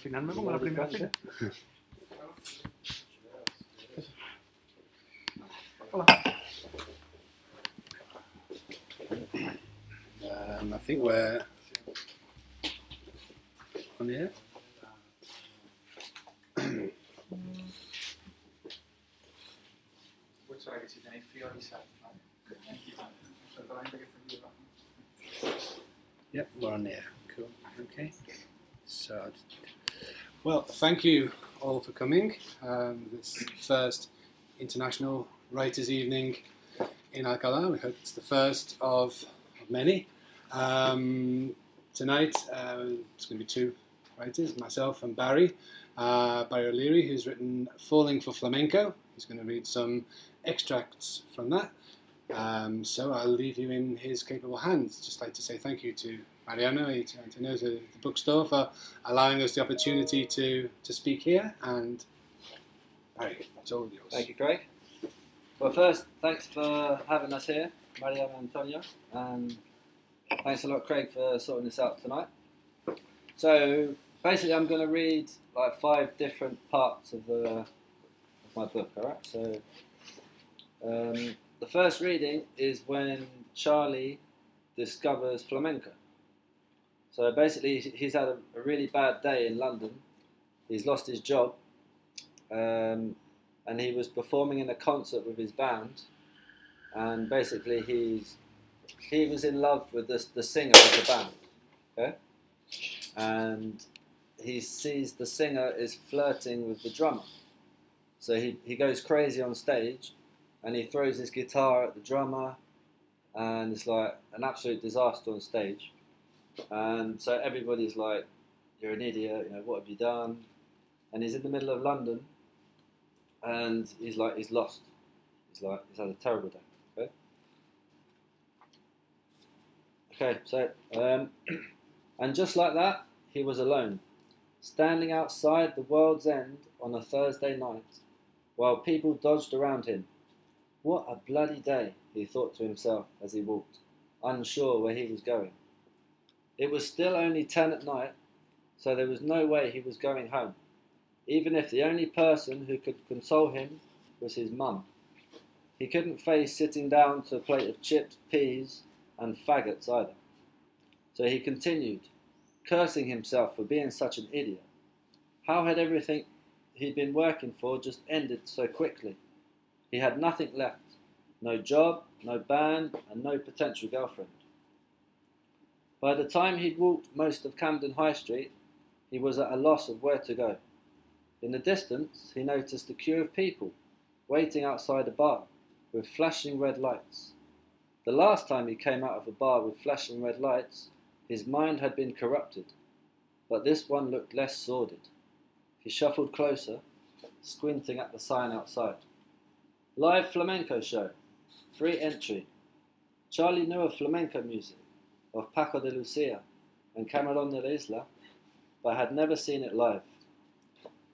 final me como la primera fila. Hola. I think we're on the air. Yep, we're on the air. Cool. Okay. So, well, thank you all for coming. This first International Writers' Evening in Alcalá. We hope it's the first of many. Tonight, it's going to be two writers, myself and Barry O'Leary, who's written Falling for Flamenco. He's going to read some extracts from that. So I'll leave you in his capable hands. Just like to say thank you to Mariano and to Antonio, to the bookstore, for allowing us the opportunity to speak here. And Barry, it's all yours. Thank you, Craig. Well, first, thanks for having us here, Mariano and Antonio, and thanks a lot, Craig, for sorting this out tonight. So basically, I'm going to read like 5 different parts of my book. All right. So the first reading is when Charlie discovers flamenco. So basically, he's had a really bad day in London. He's lost his job, and he was performing in a concert with his band. And basically, he was in love with the singer of the band. Okay, and he sees the singer is flirting with the drummer. So he goes crazy on stage, and he throws his guitar at the drummer, and it's like an absolute disaster on stage. And so everybody's like, "You're an idiot, you know, what have you done?" And he's in the middle of London, and he's lost. He's had a terrible day. Okay. Okay, so and just like that, he was alone, standing outside the world's end on a Thursday night, while people dodged around him. What a bloody day, he thought to himself as he walked, unsure where he was going. It was still only 10 at night, so there was no way he was going home, even if the only person who could console him was his mum. He couldn't face sitting down to a plate of chips, peas, and faggots either. So he continued, cursing himself for being such an idiot. How had everything he'd been working for just ended so quickly? He had nothing left. No job, no band, and no potential girlfriend. By the time he'd walked most of Camden High Street, he was at a loss of where to go. In the distance, he noticed a queue of people waiting outside a bar with flashing red lights. The last time he came out of a bar with flashing red lights, his mind had been corrupted, but this one looked less sordid. He shuffled closer, squinting at the sign outside. Live flamenco show, free entry. Charlie knew of flamenco music, of Paco de Lucia and Camarón de la Isla, but had never seen it live.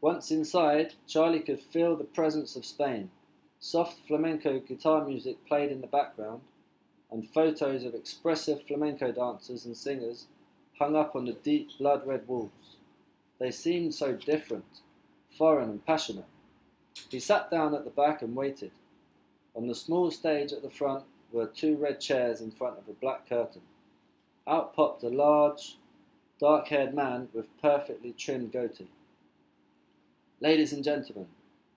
Once inside, Charlie could feel the presence of Spain. Soft flamenco guitar music played in the background, and photos of expressive flamenco dancers and singers hung up on the deep blood-red walls. They seemed so different, foreign and passionate. He sat down at the back and waited. On the small stage at the front were 2 red chairs in front of a black curtain. Out popped a large, dark-haired man with perfectly trimmed goatee. Ladies and gentlemen,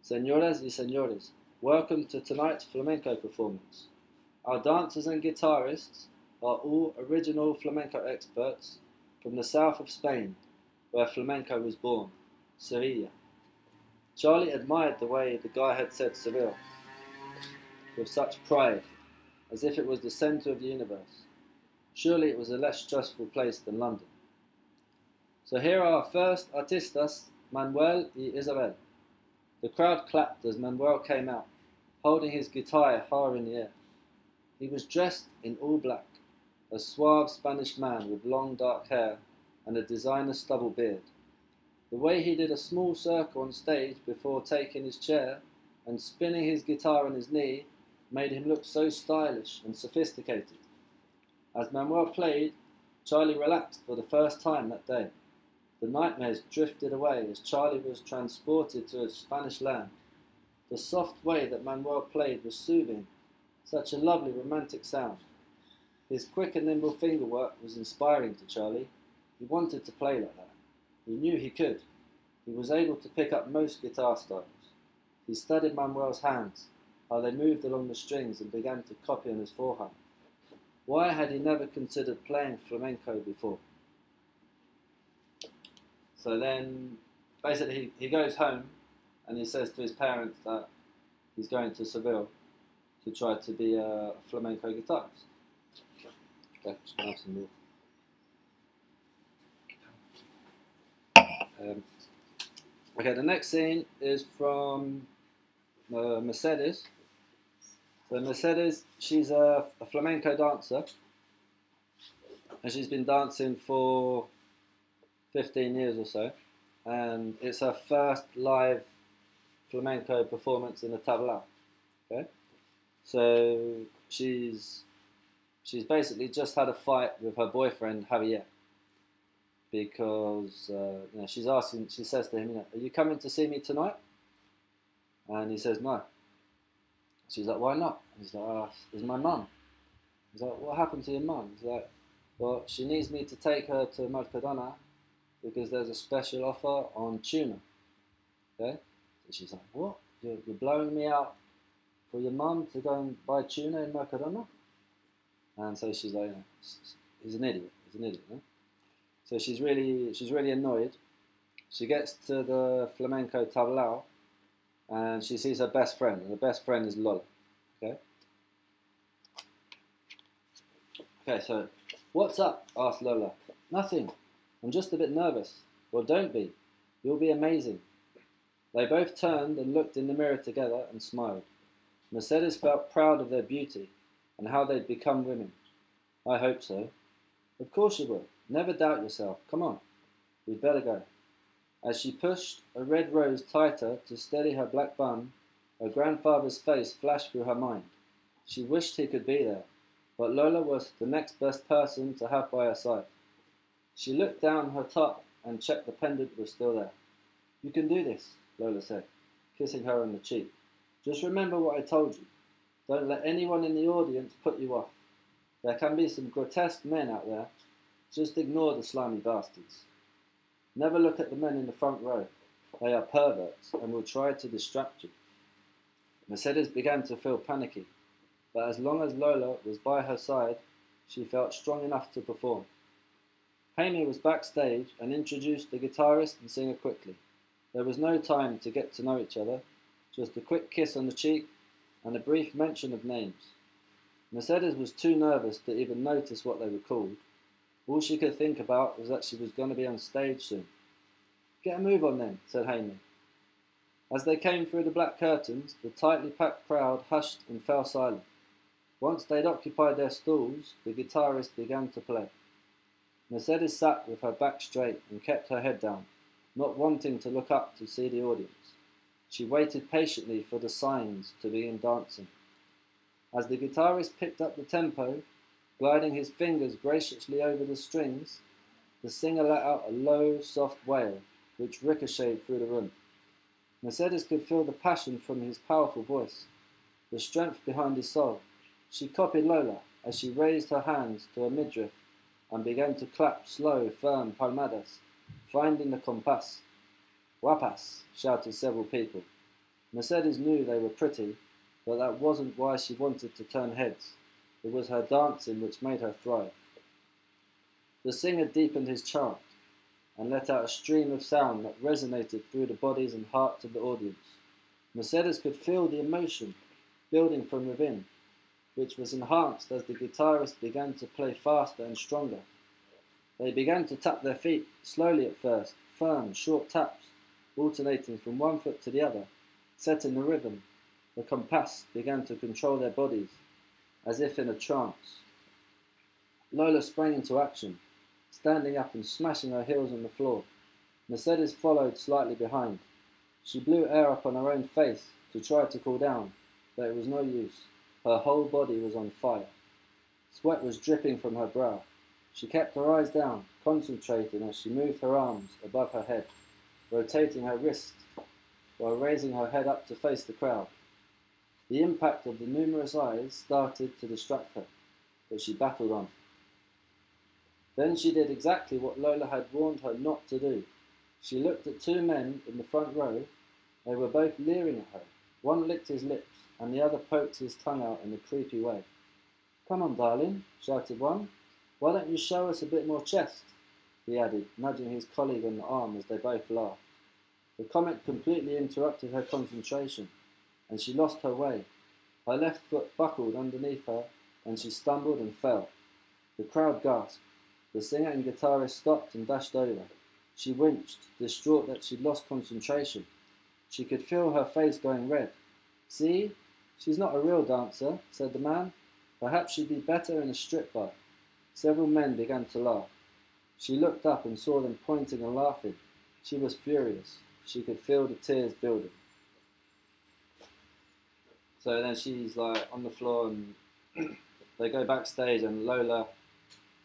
señoras y señores, welcome to tonight's flamenco performance. Our dancers and guitarists are all original flamenco experts from the south of Spain, where flamenco was born, Sevilla. Charlie admired the way the guy had said Seville, with such pride, as if it was the centre of the universe. Surely it was a less stressful place than London. So here are our first artistas, Manuel y Isabel. The crowd clapped as Manuel came out, holding his guitar high in the air. He was dressed in all black, a suave Spanish man with long dark hair and a designer stubble beard. The way he did a small circle on stage before taking his chair and spinning his guitar on his knee made him look so stylish and sophisticated. As Manuel played, Charlie relaxed for the first time that day. The nightmares drifted away as Charlie was transported to a Spanish land. The soft way that Manuel played was soothing, such a lovely romantic sound. His quick and nimble fingerwork was inspiring to Charlie. He wanted to play like that. He knew he could. He was able to pick up most guitar styles. He studied Manuel's hands, how they moved along the strings, and began to copy on his forehand. Why had he never considered playing flamenco before? So then, basically, he goes home and he says to his parents that he's going to Seville to try to be a flamenco guitarist. Okay, just gonna have some more. Okay, the next scene is from Mercedes. So Mercedes, she's a flamenco dancer, and she's been dancing for 15 years or so, and it's her first live flamenco performance in the tablao. Okay, so she's basically just had a fight with her boyfriend Javier because she's asking. She says to him, "Are you coming to see me tonight?" And he says no. She's like, "Why not?" And he's like, "Oh, it's my mum." He's like, "What happened to your mum?" He's like, "Well, she needs me to take her to Mercadona because there's a special offer on tuna." Okay? So she's like, "What? You're blowing me out for your mum to go and buy tuna in Mercadona?" And so she's like, "He's an idiot. He's an idiot." No? So she's really annoyed. She gets to the flamenco tablao, and she sees her best friend, and the best friend is Lola. Okay. Okay, so what's up? Asked Lola. Nothing. I'm just a bit nervous. Well, don't be. You'll be amazing. They both turned and looked in the mirror together and smiled. Mercedes felt proud of their beauty and how they'd become women. I hope so. Of course you will. Never doubt yourself. Come on. We'd better go. As she pushed a red rose tighter to steady her black bun, her grandfather's face flashed through her mind. She wished he could be there, but Lola was the next best person to have by her side. She looked down her top and checked the pendant was still there. You can do this, Lola said, kissing her on the cheek. Just remember what I told you. Don't let anyone in the audience put you off. There can be some grotesque men out there. Just ignore the slimy bastards. Never look at the men in the front row. They are perverts and will try to distract you. Mercedes began to feel panicky, but as long as Lola was by her side, she felt strong enough to perform. Jaime was backstage and introduced the guitarist and singer quickly. There was no time to get to know each other, just a quick kiss on the cheek and a brief mention of names. Mercedes was too nervous to even notice what they were called. All she could think about was that she was going to be on stage soon. Get a move on then, said Jaime. As they came through the black curtains, the tightly packed crowd hushed and fell silent. Once they'd occupied their stalls, the guitarist began to play. Mercedes sat with her back straight and kept her head down, not wanting to look up to see the audience. She waited patiently for the signs to begin dancing. As the guitarist picked up the tempo, gliding his fingers graciously over the strings, the singer let out a low, soft wail, which ricocheted through the room. Mercedes could feel the passion from his powerful voice, the strength behind his soul. She copied Lola as she raised her hands to her midriff and began to clap slow, firm palmadas, finding the compás. Guapas, shouted several people. Mercedes knew they were pretty, but that wasn't why she wanted to turn heads. It was her dancing which made her thrive. The singer deepened his chant and let out a stream of sound that resonated through the bodies and hearts of the audience. Mercedes could feel the emotion building from within, which was enhanced as the guitarist began to play faster and stronger. They began to tap their feet, slowly at first, firm, short taps, alternating from one foot to the other, setting the rhythm. The compás began to control their bodies, as if in a trance. Lola sprang into action, standing up and smashing her heels on the floor. Mercedes followed slightly behind. She blew air up on her own face to try to cool down, but it was no use. Her whole body was on fire. Sweat was dripping from her brow. She kept her eyes down, concentrating as she moved her arms above her head, rotating her wrists while raising her head up to face the crowd. The impact of the numerous eyes started to distract her, but she battled on. Then she did exactly what Lola had warned her not to do. She looked at two men in the front row. They were both leering at her. One licked his lips, and the other poked his tongue out in a creepy way. "Come on, darling," shouted one. "Why don't you show us a bit more chest?" he added, nudging his colleague on the arm as they both laughed. The comment completely interrupted her concentration, and she lost her way. Her left foot buckled underneath her, and she stumbled and fell. The crowd gasped. The singer and guitarist stopped and dashed over. She winced, distraught that she'd lost concentration. She could feel her face going red. "See, she's not a real dancer," said the man. "Perhaps she'd be better in a strip bar." Several men began to laugh. She looked up and saw them pointing and laughing. She was furious. She could feel the tears building. So then she's like on the floor, and they go backstage, and Lola,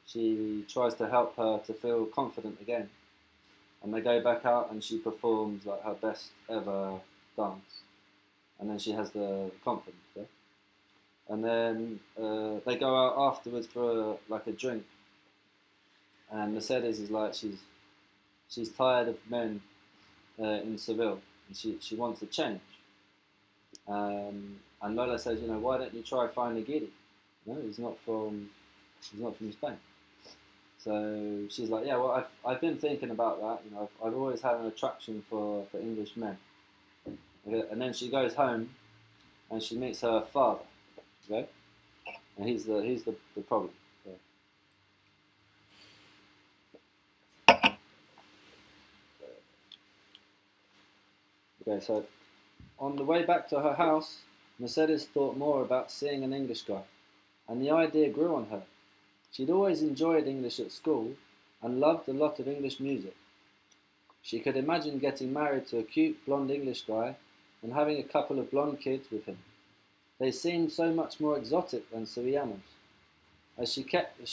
she tries to help her to feel confident again. And they go back out, and she performs like her best ever dance. And then she has the confidence. Yeah? And then they go out afterwards for a drink. And Mercedes is like, she's tired of men in Seville, and she wants to change. And Lola says, why don't you try finding Giri? He's not from Spain. So she's like, yeah, well, I've been thinking about that. I've always had an attraction for English men. Okay? And then she goes home, and she meets her father. Okay, and he's the problem. Okay, so on the way back to her house, Mercedes thought more about seeing an English guy, and the idea grew on her. She'd always enjoyed English at school and loved a lot of English music. She could imagine getting married to a cute blonde English guy and having a couple of blonde kids with him. They seemed so much more exotic than Sevillanos. As she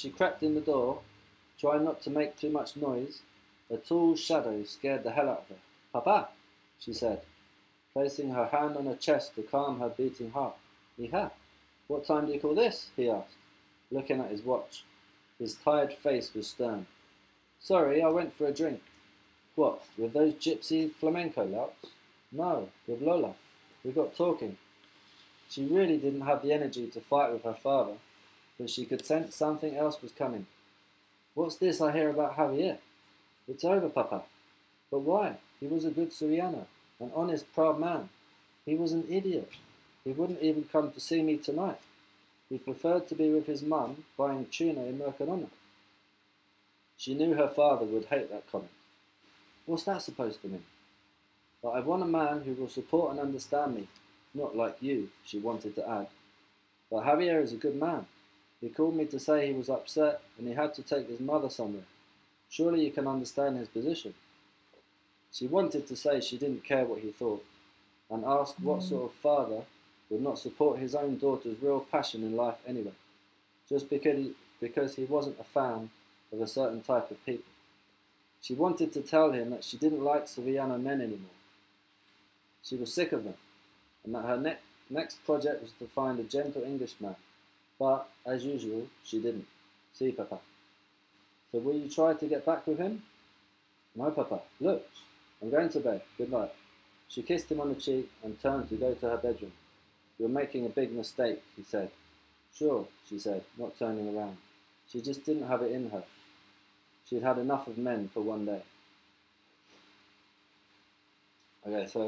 crept in the door, trying not to make too much noise, a tall shadow scared the hell out of her. "Papa," she said, placing her hand on her chest to calm her beating heart. "Hija, what time do you call this?" he asked, looking at his watch. His tired face was stern. "Sorry, I went for a drink." "What, with those gypsy flamenco louts?" "No, with Lola. We got talking." She really didn't have the energy to fight with her father, but she could sense something else was coming. "What's this I hear about Javier?" "It's over, Papa." "But why? He was a good Suriano, an honest, proud man. He was an idiot. He wouldn't even come to see me tonight. He preferred to be with his mum buying tuna in Mercadona." She knew her father would hate that comment. "What's that supposed to mean?" "But I want a man who will support and understand me. Not like you," she wanted to add. "But Javier is a good man. He called me to say he was upset and he had to take his mother somewhere. Surely you can understand his position." She wanted to say she didn't care what he thought, and asked what sort of father would not support his own daughter's real passion in life anyway, just because he wasn't a fan of a certain type of people. She wanted to tell him that she didn't like Sevillano men anymore. She was sick of them, and that her next project was to find a gentle Englishman. But, as usual, she didn't. "Si, Papa." "So will you try to get back with him?" "No, Papa. Look, I'm going to bed. Good night." She kissed him on the cheek and turned to go to her bedroom. "You're making a big mistake," he said. "Sure," she said, not turning around. She just didn't have it in her. She'd had enough of men for one day. Okay, so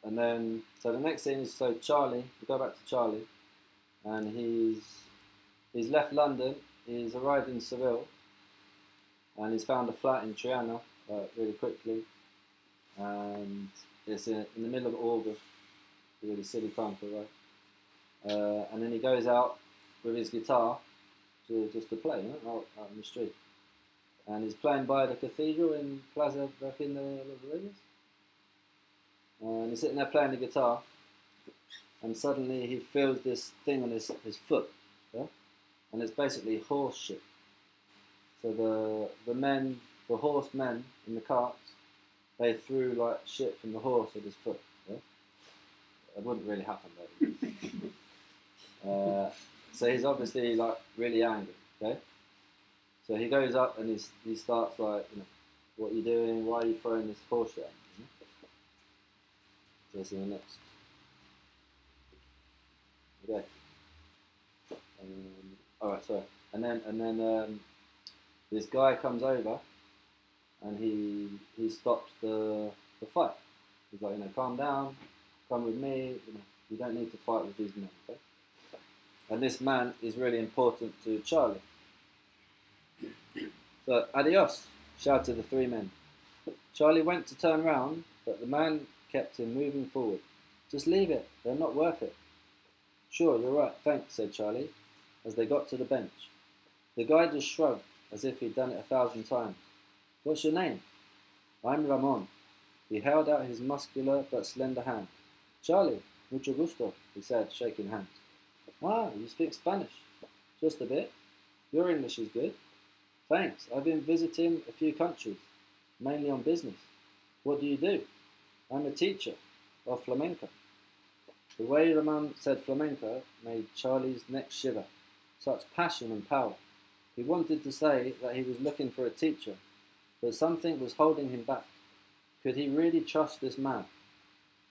the next scene is Charlie. We go back to Charlie, and he's left London. He's arrived in Seville, and he's found a flat in Triana really quickly, and it's in the middle of August. Really silly time to arrive. And then he goes out with his guitar just to play out in the street, and he's playing by the cathedral in Plaza Virgen de los Reyes. And he's sitting there playing the guitar, and suddenly he feels this thing on his foot, yeah? And it's basically horse shit. So the horsemen in the carts, they threw like shit from the horse at his foot. Yeah? It wouldn't really happen though. So he's obviously like really angry. Okay. So he goes up and he starts like, what are you doing? Why are you throwing this horse shit? So this is the next. Okay. Alright, sorry. And then this guy comes over and he stops the fight. He's like, calm down, come with me, you don't need to fight with these men, okay? And this man is really important to Charlie. So, adios, shouted the three men. Charlie went to turn round, but the man kept him moving forward. Just leave it, they're not worth it. Sure, you're right, thanks, said Charlie, as they got to the bench. The guy just shrugged, as if he'd done it 1,000 times. What's your name? I'm Ramon. He held out his muscular but slender hand. Charlie, mucho gusto, he said, shaking hands. Ah, you speak Spanish. Just a bit. Your English is good. Thanks, I've been visiting a few countries, mainly on business. What do you do? I'm a teacher of flamenco. The way Ramon said flamenco made Charlie's neck shiver. Such passion and power. He wanted to say that he was looking for a teacher, but something was holding him back. Could he really trust this man?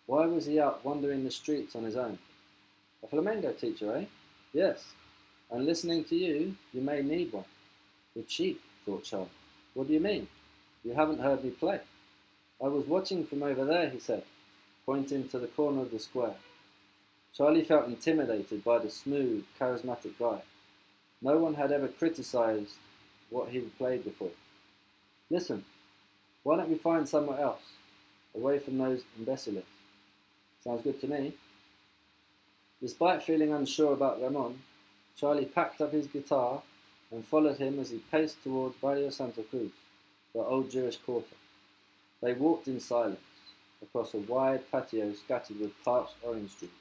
Why was he out wandering the streets on his own? A flamenco teacher, eh? Yes. And listening to you, you may need one. You're cheap, thought Charlie. What do you mean? You haven't heard me play. I was watching from over there, he said, pointing to the corner of the square. Charlie felt intimidated by the smooth, charismatic guy. No one had ever criticized what he had played before. Listen, why don't we find somewhere else, away from those imbeciles? Sounds good to me. Despite feeling unsure about Ramon, Charlie packed up his guitar and followed him as he paced towards Barrio Santa Cruz, the old Jewish quarter. They walked in silence, across a wide patio scattered with parched orange trees,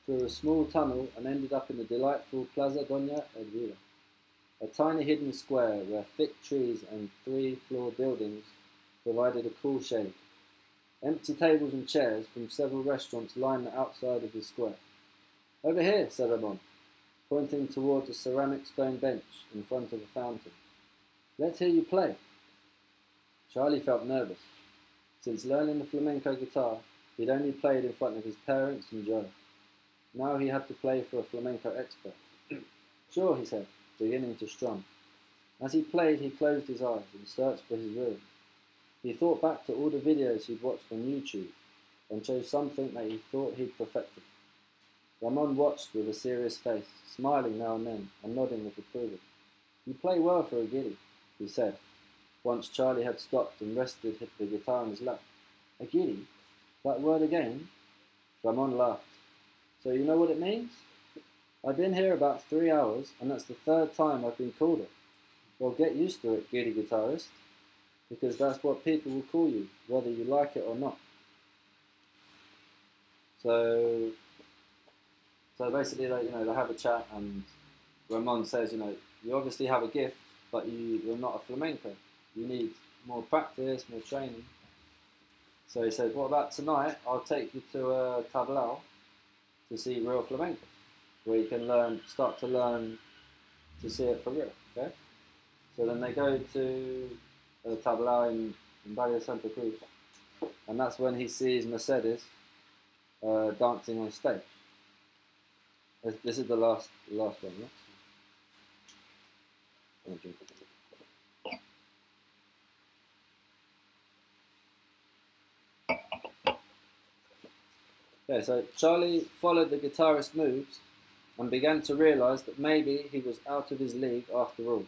through a small tunnel and ended up in the delightful Plaza Doña Elvira, a tiny hidden square where thick trees and 3-floor buildings provided a cool shade. Empty tables and chairs from several restaurants lined the outside of the square. Over here, said Ramon, pointing towards a ceramic stone bench in front of a fountain. Let's hear you play. Charlie felt nervous. Since learning the flamenco guitar, he'd only played in front of his parents and Joe. Now he had to play for a flamenco expert. Sure, he said, beginning to strum. As he played, he closed his eyes and searched for his rhythm. He thought back to all the videos he'd watched on YouTube and chose something that he thought he'd perfected. Ramon watched with a serious face, smiling now and then and nodding with approval. You play well for a giddy, he said, once Charlie had stopped and rested the guitar in his lap. A giddy? That word again? Ramon laughed. So you know what it means? I've been here about 3 hours and that's the 3rd time I've been called it. Well, get used to it, giddy guitarist, because that's what people will call you, whether you like it or not. So basically, they have a chat, and Ramon says, you obviously have a gift, but you're not a flamenco. You need more practice, more training. So he said, what about tonight? I'll take you to a tablao to see real flamenco, where you can start to learn to see it for real. Okay. So then they go to a tablao in Barrio Santa Cruz, and that's when he sees Mercedes dancing on stage. This is the last one, yeah? Okay, so Charlie followed the guitarist's moves and began to realise that maybe he was out of his league after all.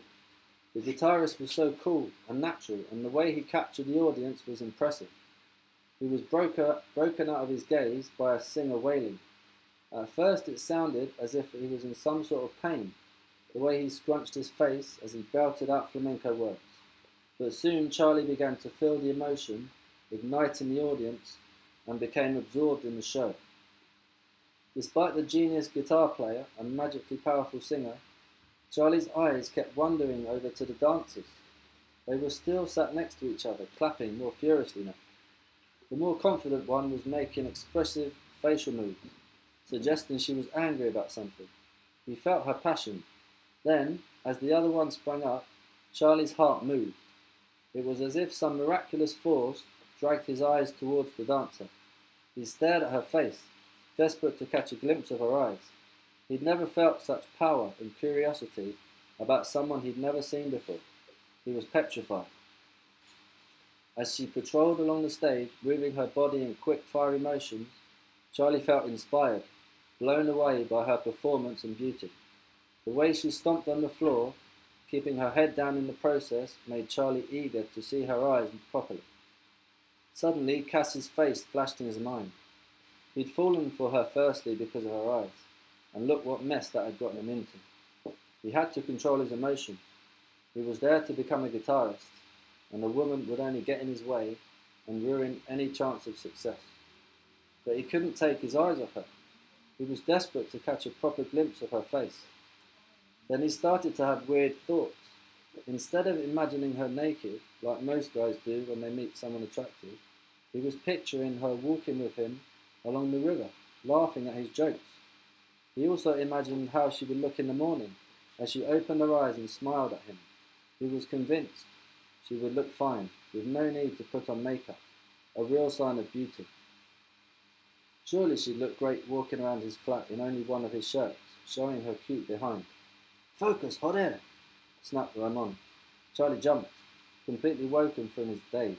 The guitarist was so cool and natural, and the way he captured the audience was impressive. He was broken out of his gaze by a singer wailing. At first it sounded as if he was in some sort of pain, the way he scrunched his face as he belted out flamenco words. But soon Charlie began to feel the emotion, igniting the audience, and became absorbed in the show. Despite the genius guitar player and magically powerful singer, Charlie's eyes kept wandering over to the dancers. They were still sat next to each other, clapping more furiously now. The more confident one was making expressive facial moves, suggesting she was angry about something. He felt her passion. Then, as the other one sprang up, Charlie's heart moved. It was as if some miraculous force dragged his eyes towards the dancer. He stared at her face, desperate to catch a glimpse of her eyes. He'd never felt such power and curiosity about someone he'd never seen before. He was petrified. As she patrolled along the stage, moving her body in quick, fiery motions, Charlie felt inspired, blown away by her performance and beauty. The way she stomped on the floor, keeping her head down in the process, made Charlie eager to see her eyes properly. Suddenly, Cassie's face flashed in his mind. He'd fallen for her firstly because of her eyes, and look what mess that had gotten him into. He had to control his emotion. He was there to become a guitarist, and a woman would only get in his way and ruin any chance of success. But he couldn't take his eyes off her. He was desperate to catch a proper glimpse of her face. Then he started to have weird thoughts. Instead of imagining her naked, like most guys do when they meet someone attractive, he was picturing her walking with him along the river, laughing at his jokes. He also imagined how she would look in the morning as she opened her eyes and smiled at him. He was convinced she would look fine, with no need to put on makeup, a real sign of beauty. Surely she'd look great walking around his flat in only one of his shirts, showing her cute behind. "Focus, hot air!" snapped Ramon. Charlie jumped, completely woken from his daze.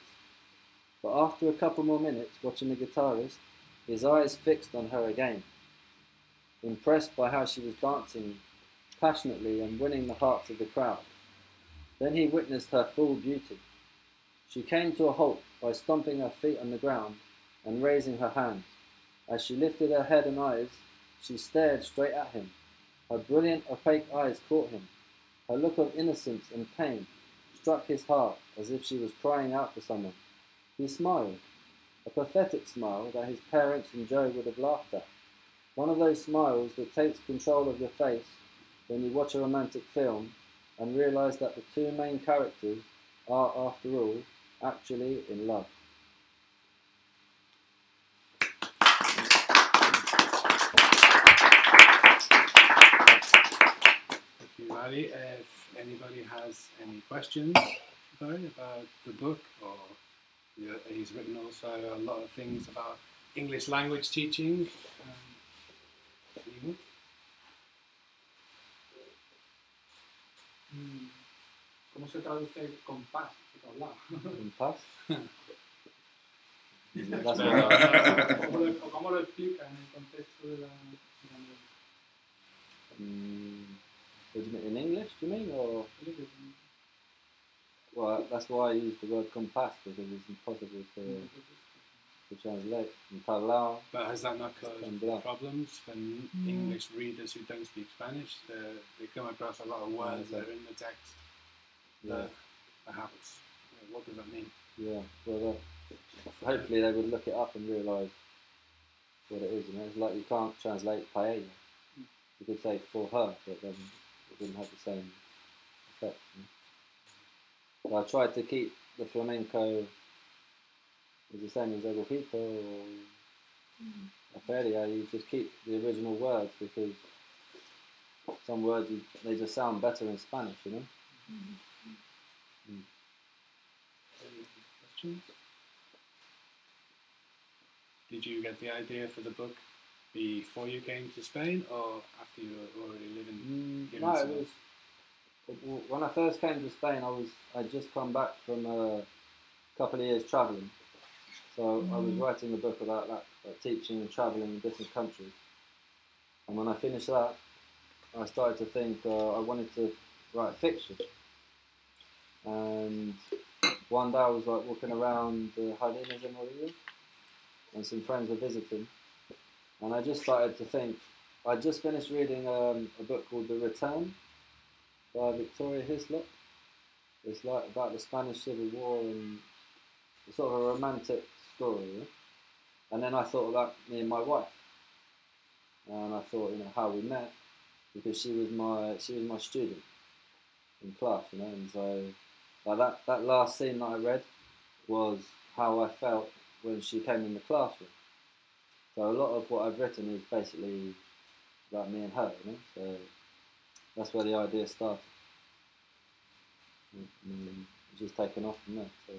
But after a couple more minutes watching the guitarist, his eyes fixed on her again. Impressed by how she was dancing passionately and winning the hearts of the crowd. Then he witnessed her full beauty. She came to a halt by stomping her feet on the ground and raising her hands. As she lifted her head and eyes, she stared straight at him. Her brilliant, opaque eyes caught him. Her look of innocence and pain struck his heart as if she was crying out for someone. He smiled, a pathetic smile that his parents and Joe would have laughed at. One of those smiles that takes control of your face when you watch a romantic film and realise that the two main characters are, after all, actually in love. Thank you, Barry. If anybody has any questions, Barry, about the book, or he's written also a lot of things about English language teaching. ¿Cómo se traduce compás? Compás? ¿O cómo lo explica en el contexto de la novela? What do you mean, in English, do you mean? Or? Well, that's why I use the word compass, because it's impossible to translate in Tagalog. But has that not caused problems for English readers who don't speak Spanish? They come across a lot of words that are in the text that perhaps, what does that mean? Yeah, well, hopefully they would look it up and realise what it is. You know, it's like you can't translate paella. You could say for her, but then it wouldn't have the same effect. You know? But I tried to keep the flamenco as the same as Egojito or a feria. You just keep the original words, because some words they just sound better in Spanish, you know. Any questions? Did you get the idea for the book before you came to Spain, or after you were already living here? No, it was when I first came to Spain. I'd just come back from a couple of years travelling, so I was writing a book about that, teaching and travelling in different countries. And when I finished that, I started to think I wanted to write fiction. And one day I was like walking around Jardines de Morillo, and some friends were visiting, and I just started to think. I just finished reading a book called The Return by Victoria Hislop. It's like about the Spanish Civil War, and it's sort of a romantic story. You know? And then I thought about me and my wife, and I thought, how we met, because she was my student in class, you know, and so like that last scene that I read was how I felt when she came in the classroom. So a lot of what I've written is basically about me and her, you know. So that's where the idea started. And it's just taken off from there. So.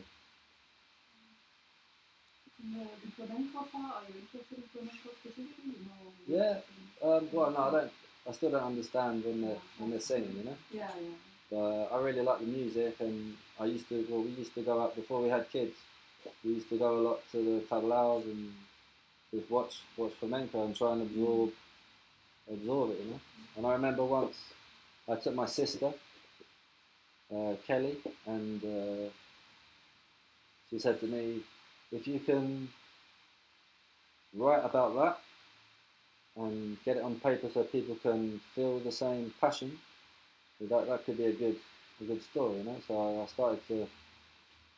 The flamenco part, are you interested in flamenco specifically? No. Yeah. Well, no, I still don't understand when they're singing, you know. Yeah, yeah. But I really like the music, and we used to go out before we had kids. We used to go a lot to the tablaos and just watch flamenco and try and absorb it, you know. And I remember once I took my sister, Kelly, and she said to me, if you can write about that and get it on paper so people can feel the same passion, that could be a good story, you know. So I started to,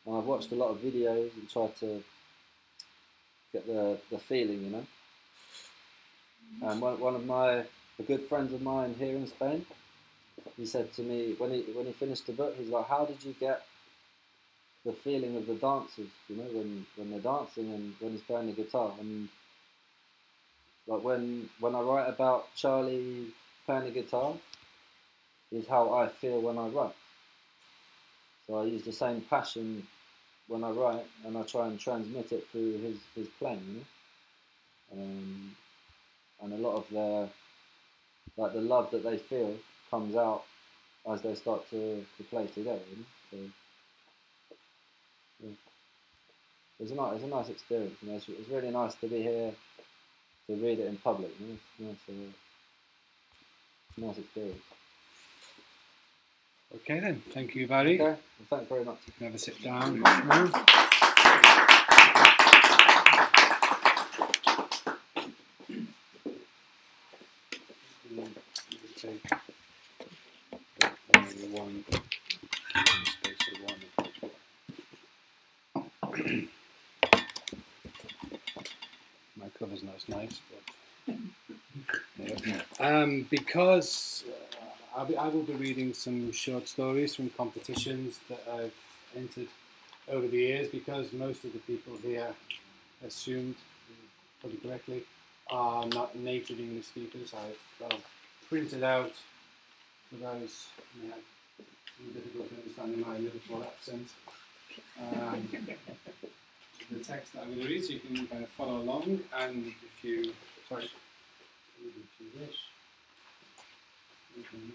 and I've watched a lot of videos and tried to get the feeling, you know. And one of a good friend of mine here in Spain, he said to me when he finished the book, he's like, how did you get the feeling of the dancers, you know, when they're dancing and when he's playing the guitar? And like when I write about Charlie playing the guitar, is how I feel when I write. So I use the same passion when I write, and I try and transmit it through his playing, you know. And a lot of the love that they feel comes out as they start to play together, you know. So yeah. It's a nice experience, you know. It's really nice to be here to read it in public, you know. It's nice experience. Okay then, thank you, Barry. Okay, well, thanks very much. You can have a sit down. Take one space for one. My cover's not as nice, but yeah. Because I will be reading some short stories from competitions that I've entered over the years, because most of the people here, assumed pretty correctly, are not native English speakers. I've printed out, for those who have difficulty understanding my Liverpool accent, the text that I'm going to read, so you can kind of follow along, and if you wish, you can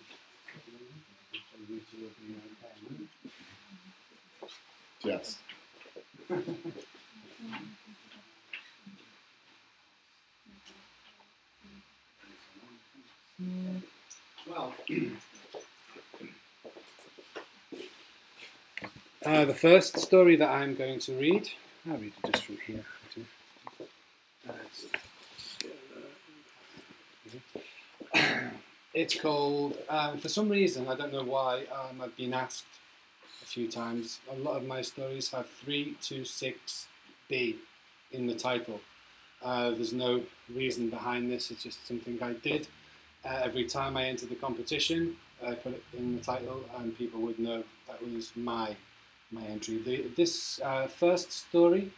read to open your own pen. Yes. Well, the first story that I'm going to read, I'll read it just from here. It's called, for some reason, I don't know why, I've been asked a few times, a lot of my stories have 326B in the title. There's no reason behind this, it's just something I did. Every time I entered the competition, I put it in the title and people would know that was my entry. This first story,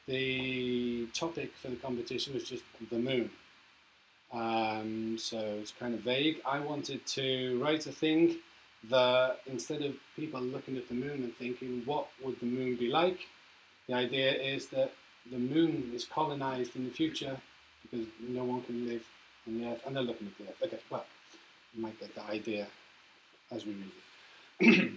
the topic for the competition was just the moon. So it's kind of vague. I wanted to write a thing that, instead of people looking at the moon and thinking, what would the moon be like? The idea is that the moon is colonized in the future because no one can live on the Earth, and they're looking at the Earth. Okay, well, you might get the idea as we read it.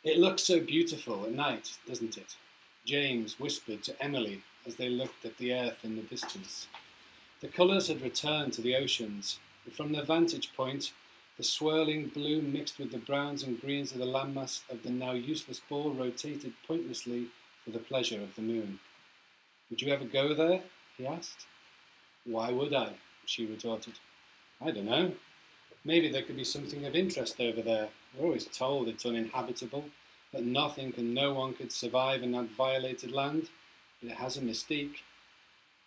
It looks so beautiful at night, doesn't it? James whispered to Emily as they looked at the Earth in the distance. The colours had returned to the oceans, and from their vantage point, the swirling blue mixed with the browns and greens of the landmass of the now useless ball rotated pointlessly for the pleasure of the moon. Would you ever go there? He asked. Why would I? She retorted. I don't know. Maybe there could be something of interest over there. We're always told it's uninhabitable, that nothing and no one could survive in that violated land, but it has a mystique.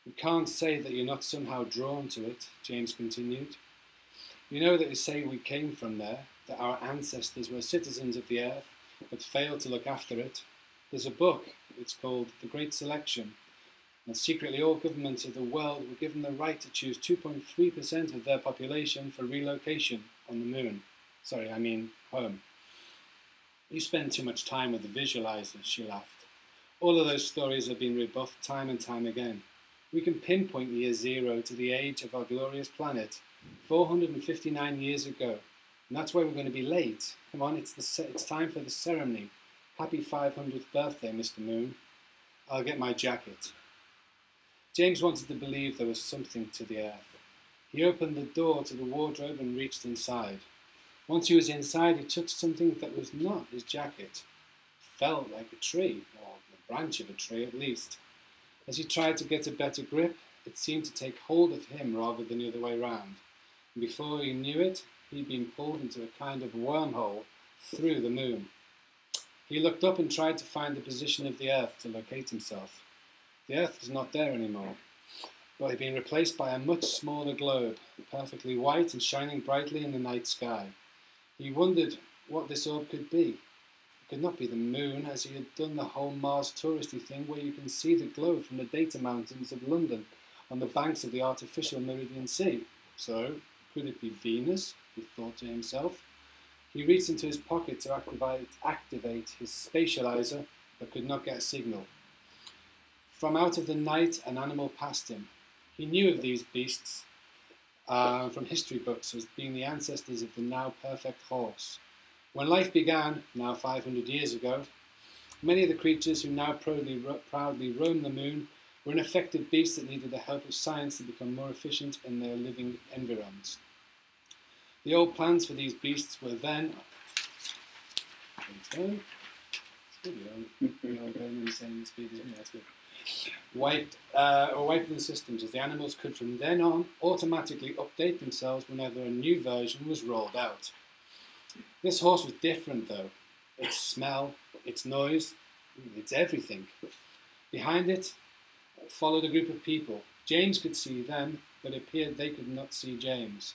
You can't say that you're not somehow drawn to it, James continued. You know that they say we came from there, that our ancestors were citizens of the earth, but failed to look after it. There's a book, it's called The Great Selection, and secretly all governments of the world were given the right to choose 2.3% of their population for relocation on the moon. Sorry, I mean home. You spend too much time with the visualizers, she laughed. All of those stories have been rebuffed time and time again. We can pinpoint the year zero to the age of our glorious planet, 459 years ago. And that's why we're going to be late. Come on, it's time for the ceremony. Happy 500th birthday, Mr. Moon. I'll get my jacket. James wanted to believe there was something to the earth. He opened the door to the wardrobe and reached inside. Once he was inside, he took something that was not his jacket. It felt like a tree, or the branch of a tree at least. As he tried to get a better grip, it seemed to take hold of him rather than the other way round. And before he knew it, he'd been pulled into a kind of wormhole through the moon. He looked up and tried to find the position of the Earth to locate himself. The Earth was not there anymore, but had been replaced by a much smaller globe, perfectly white and shining brightly in the night sky. He wondered what this orb could be. It could not be the moon, as he had done the whole Mars touristy thing where you can see the globe from the Data Mountains of London on the banks of the artificial Meridian Sea. So, could it be Venus? He thought to himself. He reached into his pocket to activate his spatializer, but could not get a signal. From out of the night, an animal passed him. He knew of these beasts from history books as being the ancestors of the now perfect horse. When life began, now 500 years ago, many of the creatures who now proudly roam the moon were ineffective beasts that needed the help of science to become more efficient in their living environs. The old plans for these beasts were then wiped in the systems, as the animals could from then on automatically update themselves whenever a new version was rolled out. This horse was different though. Its smell, its noise, its everything. Behind it followed a group of people. James could see them, but it appeared they could not see James.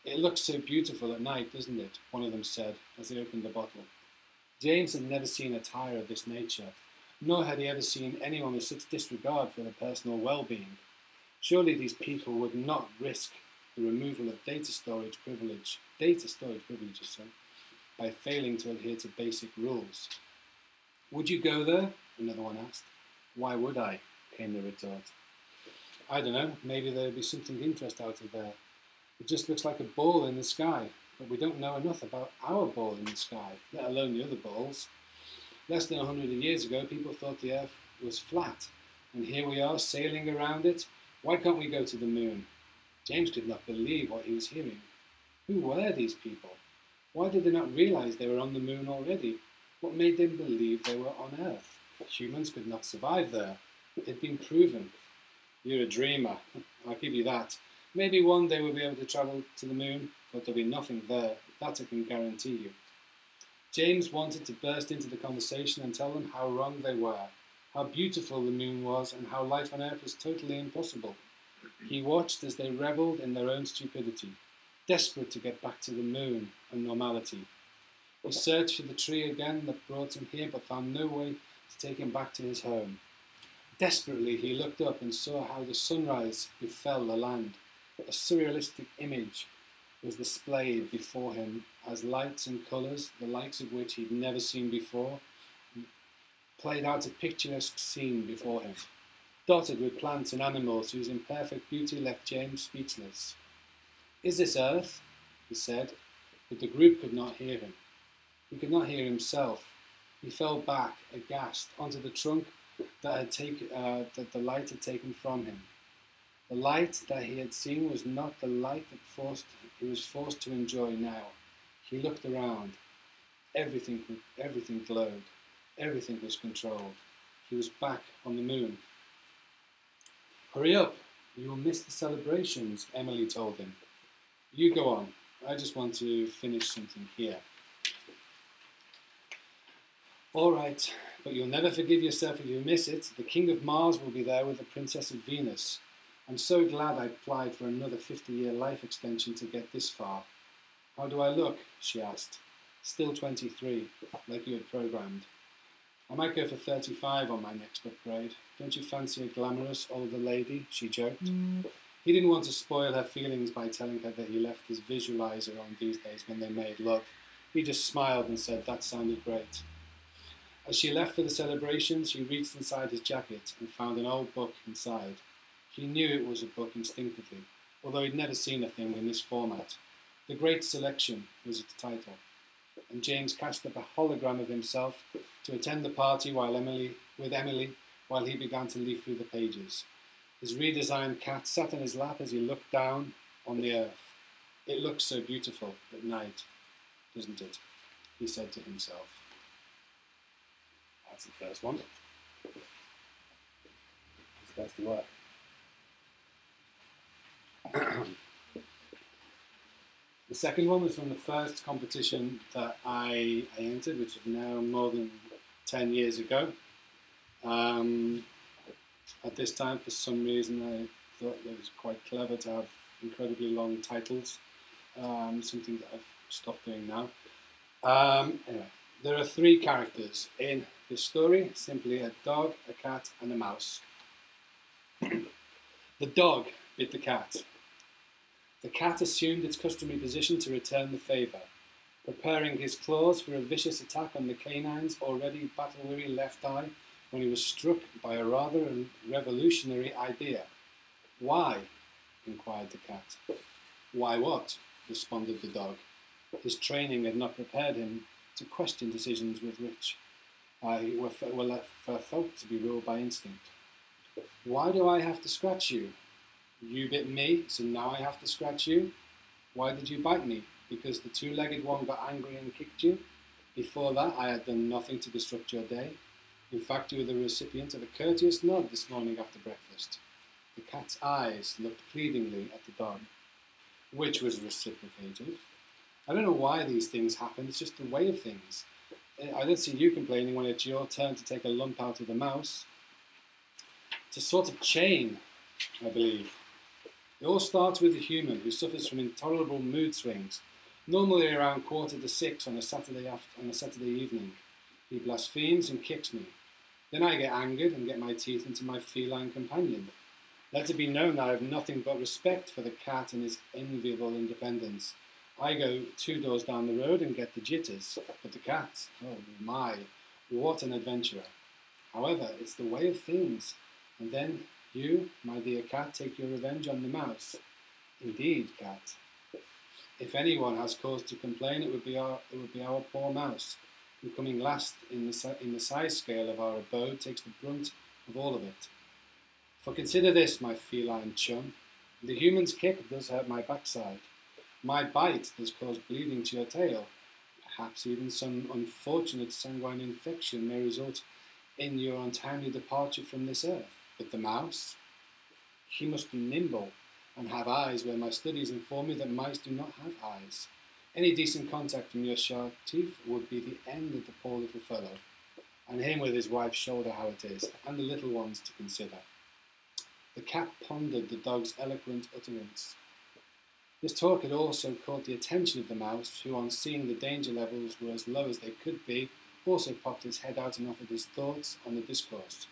It looks so beautiful at night, doesn't it? One of them said as they opened the bottle. James had never seen a tire of this nature, nor had he ever seen anyone with such disregard for their personal well-being. Surely these people would not risk the removal of data storage privileges, by failing to adhere to basic rules. Would you go there? Another one asked. Why would I? Came the retort. I don't know, maybe there'd be something interesting out of there. It just looks like a ball in the sky, but we don't know enough about our ball in the sky, let alone the other balls. Less than 100 years ago, people thought the Earth was flat, and here we are sailing around it. Why can't we go to the moon? James could not believe what he was hearing. Who were these people? Why did they not realize they were on the moon already? What made them believe they were on Earth? Humans could not survive there. It had been proven. You're a dreamer, I'll give you that. Maybe one day we'll be able to travel to the moon, but there'll be nothing there. That I can guarantee you. James wanted to burst into the conversation and tell them how wrong they were, how beautiful the moon was, and how life on Earth was totally impossible. He watched as they revelled in their own stupidity, desperate to get back to the moon and normality. He searched for the tree again that brought him here, but found no way to take him back to his home. Desperately, he looked up and saw how the sunrise befell the land. A surrealistic image was displayed before him as lights and colours, the likes of which he'd never seen before, played out a picturesque scene before him, dotted with plants and animals whose imperfect beauty left James speechless. Is this Earth? He said, but the group could not hear him. He could not hear himself. He fell back, aghast, onto the trunk that the light had taken from him. The light that he had seen was not the light that he was forced to enjoy now. He looked around. Everything glowed. Everything was controlled. He was back on the moon. Hurry up, you will miss the celebrations, Emily told him. You go on. I just want to finish something here. All right, but you'll never forgive yourself if you miss it. The King of Mars will be there with the Princess of Venus. I'm so glad I applied for another 50-year life extension to get this far. How do I look? She asked. Still 23, like you had programmed. I might go for 35 on my next upgrade. Don't you fancy a glamorous older lady? She joked. He didn't want to spoil her feelings by telling her that he left his visualizer on these days when they made love. He just smiled and said that sounded great. As she left for the celebration, she reached inside his jacket and found an old book inside. He knew it was a book instinctively, although he'd never seen a thing in this format. The Great Selection was its title, and James cast up a hologram of himself to attend the party with Emily while he began to leaf through the pages. His redesigned cat sat on his lap as he looked down on the earth. It looks so beautiful at night, doesn't it? He said to himself. That's the first one. That's the work. The second one was from the first competition that I entered, which is now more than 10 years ago. At this time, for some reason, I thought it was quite clever to have incredibly long titles, something that I've stopped doing now. Anyway, there are 3 characters in this story, simply a dog, a cat, and a mouse. The dog bit the cat. The cat assumed its customary position to return the favour, preparing his claws for a vicious attack on the canine's already battle-weary left eye when he was struck by a rather revolutionary idea. "Why?" inquired the cat. "Why what?" responded the dog. His training had not prepared him to question decisions with which were felt to be ruled by instinct. "Why do I have to scratch you? You bit me, so now I have to scratch you. Why did you bite me? Because the 2-legged one got angry and kicked you? Before that, I had done nothing to disrupt your day. In fact, you were the recipient of a courteous nod this morning after breakfast." The cat's eyes looked pleadingly at the dog, which was reciprocated. I don't know why these things happen, it's just the way of things. I don't see you complaining when it's your turn to take a lump out of the mouse. It's a sort of chain, I believe. It all starts with the human who suffers from intolerable mood swings, normally around 5:45 on a Saturday evening. He blasphemes and kicks me. Then I get angered and get my teeth into my feline companion. Let it be known I have nothing but respect for the cat and his enviable independence. I go 2 doors down the road and get the jitters, but the cat, oh my, what an adventurer. However, it's the way of things. And then you, my dear cat, take your revenge on the mouse. Indeed, cat. If anyone has cause to complain, it would be our poor mouse, who, coming last in the size scale of our abode, takes the brunt of all of it. For consider this, my feline chum. The human's kick does hurt my backside. My bite does cause bleeding to your tail. Perhaps even some unfortunate sanguine infection may result in your untimely departure from this earth. But the mouse? He must be nimble and have eyes where my studies inform me that mice do not have eyes. Any decent contact from your sharp teeth would be the end of the poor little fellow. And him with his wife's shoulder how it is, and the little ones to consider. The cat pondered the dog's eloquent utterance. This talk had also caught the attention of the mouse, who, on seeing the danger levels were as low as they could be, also popped his head out and offered his thoughts on the discourse.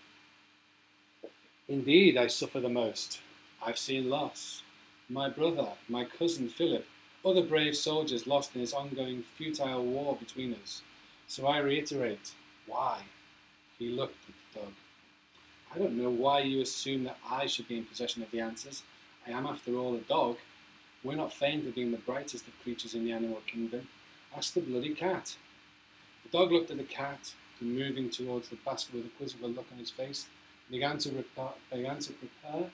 Indeed, I suffer the most. I've seen loss. My brother, my cousin Philip, other brave soldiers lost in this ongoing futile war between us. So I reiterate, why? He looked at the dog. I don't know why you assume that I should be in possession of the answers. I am, after all, a dog. We're not famed for being the brightest of creatures in the animal kingdom. Ask the bloody cat. The dog looked at the cat, and moving towards the basket with a quizzical look on his face, began to prepare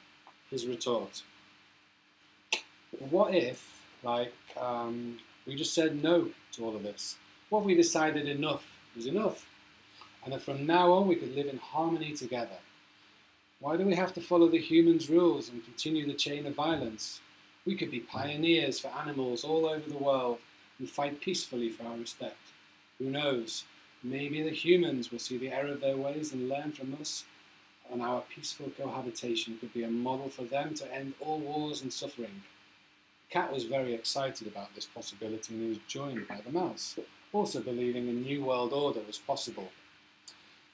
his retort. But what if, we just said no to all of this? What if we decided enough was enough? And that from now on we could live in harmony together? Why do we have to follow the human's rules and continue the chain of violence? We could be pioneers for animals all over the world and fight peacefully for our respect. Who knows? Maybe the humans will see the error of their ways and learn from us and our peaceful cohabitation could be a model for them to end all wars and suffering. The cat was very excited about this possibility, and he was joined by the mouse, also believing a new world order was possible.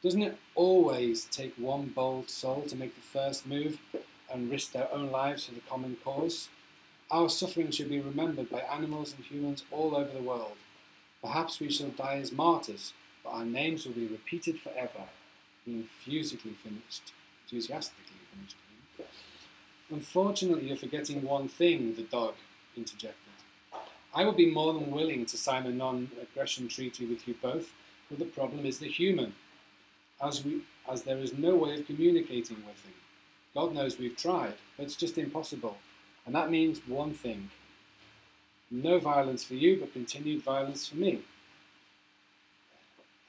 Doesn't it always take one bold soul to make the first move and risk their own lives for the common cause? Our suffering should be remembered by animals and humans all over the world. Perhaps we shall die as martyrs, but our names will be repeated forever. He enthusiastically finished. Unfortunately, you're forgetting one thing, the dog interjected. I would be more than willing to sign a non-aggression treaty with you both, but the problem is the human, as there is no way of communicating with him. God knows we've tried, but it's just impossible. And that means one thing. No violence for you, but continued violence for me.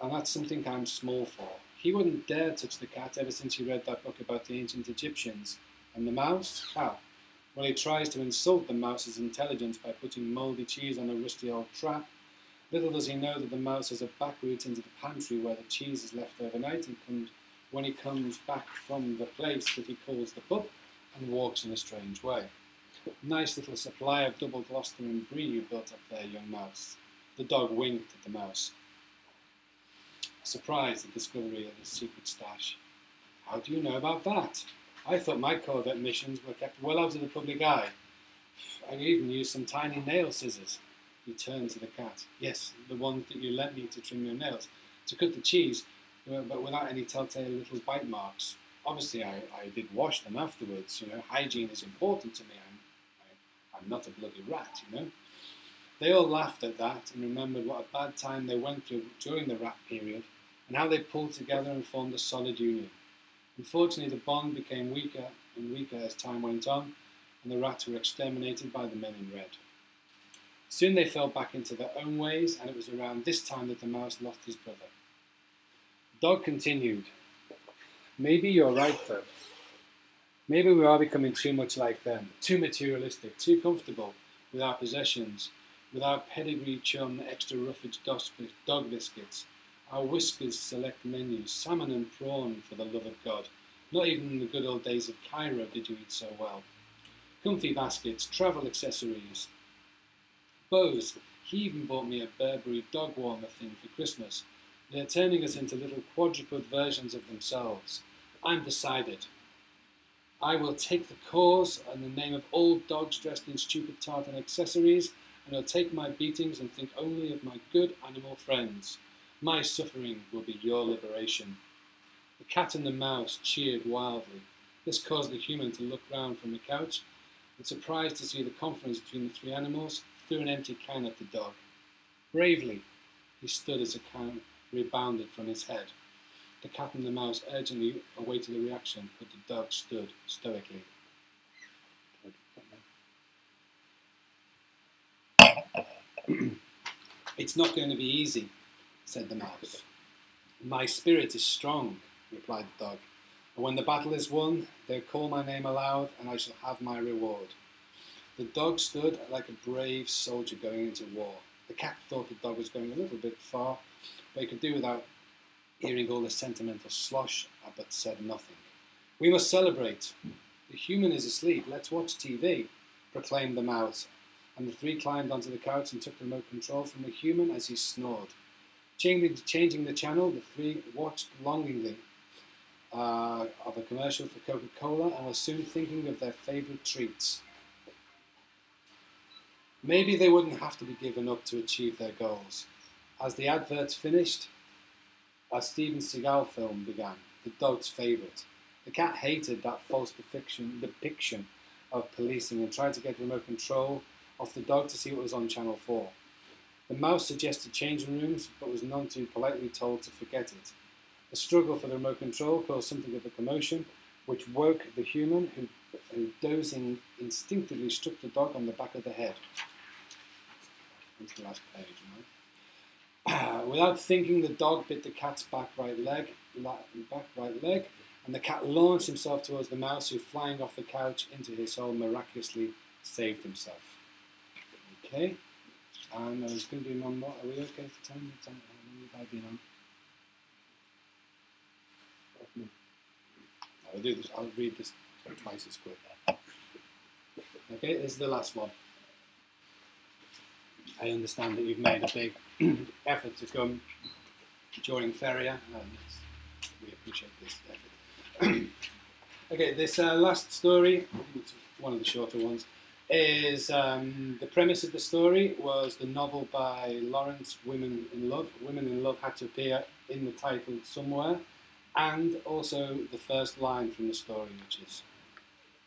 And that's something I'm small for. He wouldn't dare touch the cat ever since he read that book about the ancient Egyptians. And the mouse? How? Well, he tries to insult the mouse's intelligence by putting mouldy cheese on a rusty old trap. Little does he know that the mouse has a back route into the pantry where the cheese is left overnight, and when he comes back from the place that he calls the pub, and walks in a strange way. Nice little supply of double Gloucester and Brie you built up there, young mouse. The dog winked at the mouse, surprised at the discovery of his secret stash. How do you know about that? I thought my covert missions were kept well out of the public eye. I even used some tiny nail scissors. He turned to the cat. Yes, the ones that you lent me to trim your nails, to cut the cheese, but without any telltale little bite marks. Obviously, I did wash them afterwards. You know, hygiene is important to me. I'm not a bloody rat, you know. They all laughed at that and remembered what a bad time they went through during the rat period, and how they pulled together and formed a solid union. Unfortunately, the bond became weaker and weaker as time went on, and the rats were exterminated by the men in red. Soon they fell back into their own ways, and it was around this time that the mouse lost his brother. The dog continued. Maybe you're right, though. Maybe we are becoming too much like them, too materialistic, too comfortable with our possessions, with our pedigree chum, extra roughage dog biscuits, our Whiskers select menus, salmon and prawn for the love of God. Not even in the good old days of Cairo did you eat so well. Comfy baskets, travel accessories. Bows, he even bought me a Burberry dog warmer thing for Christmas. They're turning us into little quadruped versions of themselves. I'm decided. I will take the cause in the name of old dogs dressed in stupid tartan accessories, and I'll take my beatings and think only of my good animal friends. My suffering will be your liberation. The cat and the mouse cheered wildly. This caused the human to look round from the couch, and surprised to see the conference between the three animals, threw an empty can at the dog. Bravely, he stood as a can rebounded from his head. The cat and the mouse urgently awaited a reaction, but the dog stood stoically. It's not going to be easy, said the mouse. My spirit is strong, replied the dog, and when the battle is won, they'll call my name aloud, and I shall have my reward. The dog stood like a brave soldier going into war. The cat thought the dog was going a little bit far, but he could do without hearing all the sentimental slosh, but said nothing. We must celebrate. The human is asleep. Let's watch TV, proclaimed the mouse, and the three climbed onto the couch and took the remote control from the human as he snored. Changing the channel, the three watched longingly of a commercial for Coca-Cola and were soon thinking of their favourite treats. Maybe they wouldn't have to be given up to achieve their goals. As the adverts finished, a Steven Seagal film began, the dog's favourite. The cat hated that false depiction of policing and tried to get remote control off the dog to see what was on Channel 4. The mouse suggested changing rooms, but was none too politely told to forget it. The struggle for the remote control caused something of a commotion, which woke the human, who dozing instinctively struck the dog on the back of the head. That's the last page, right? Without thinking, the dog bit the cat's back right leg, and the cat launched himself towards the mouse, who, flying off the couch into his hole, miraculously saved himself. Okay, and there's going to be one more. Are we okay for time? How long have I been on? I'll do this. I'll read this twice as quick. Okay, this is the last one. I understand that you've made a big effort to come during Feria, and we appreciate this effort. Okay, this last story, it's one of the shorter ones, is the premise of the story was the novel by Lawrence, Women in Love. Women in Love had to appear in the title somewhere, and also the first line from the story,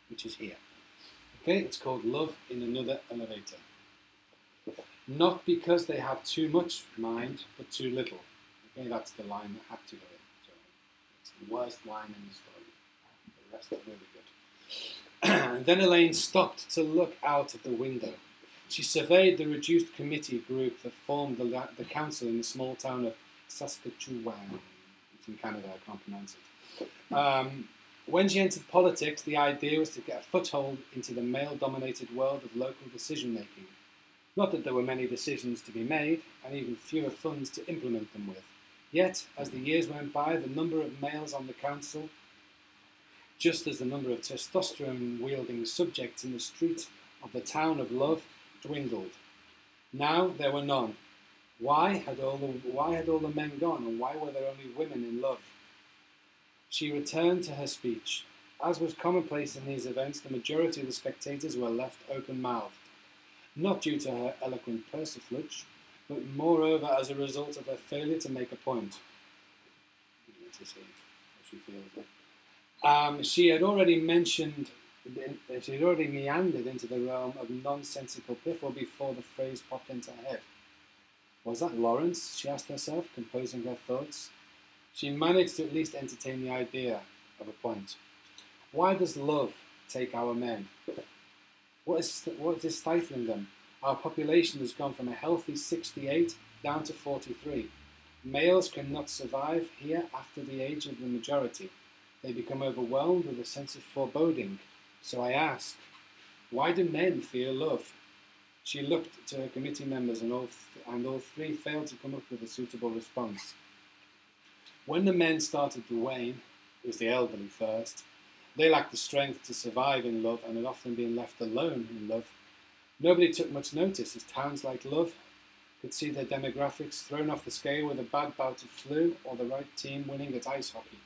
which is here. Okay, it's called Love in Another Elevator. Not because they have too much mind, but too little. Okay, that's the line that had to go in. So it's the worst line in the story. The rest are really good. And then Elaine stopped to look out of the window. She surveyed the reduced committee group that formed the council in the small town of Saskatchewan. It's in Canada, I can't pronounce it. When she entered politics, the idea was to get a foothold into the male-dominated world of local decision-making. Not that there were many decisions to be made, and even fewer funds to implement them with. Yet, as the years went by, the number of males on the council, just as the number of testosterone-wielding subjects in the street of the town of Love, dwindled. Now there were none. Why had all the men gone, and why were there only women in Love? She returned to her speech. As was commonplace in these events, the majority of the spectators were left open-mouthed. Not due to her eloquent persiflage, but moreover as a result of her failure to make a point. To see how she feels. She had already meandered into the realm of nonsensical piffle before the phrase popped into her head. Was that Lawrence? She asked herself, composing her thoughts. She managed to at least entertain the idea of a point. Why does love take our men? What is stifling them? Our population has gone from a healthy 68 down to 43. Males cannot survive here after the age of the majority. They become overwhelmed with a sense of foreboding. So I ask, why do men fear love? She looked to her committee members and all three failed to come up with a suitable response. When the men started to wane, it was the elderly first, they lacked the strength to survive in love and had often been left alone in love. Nobody took much notice as towns like Love could see their demographics thrown off the scale with a bad bout of flu or the right team winning at ice hockey.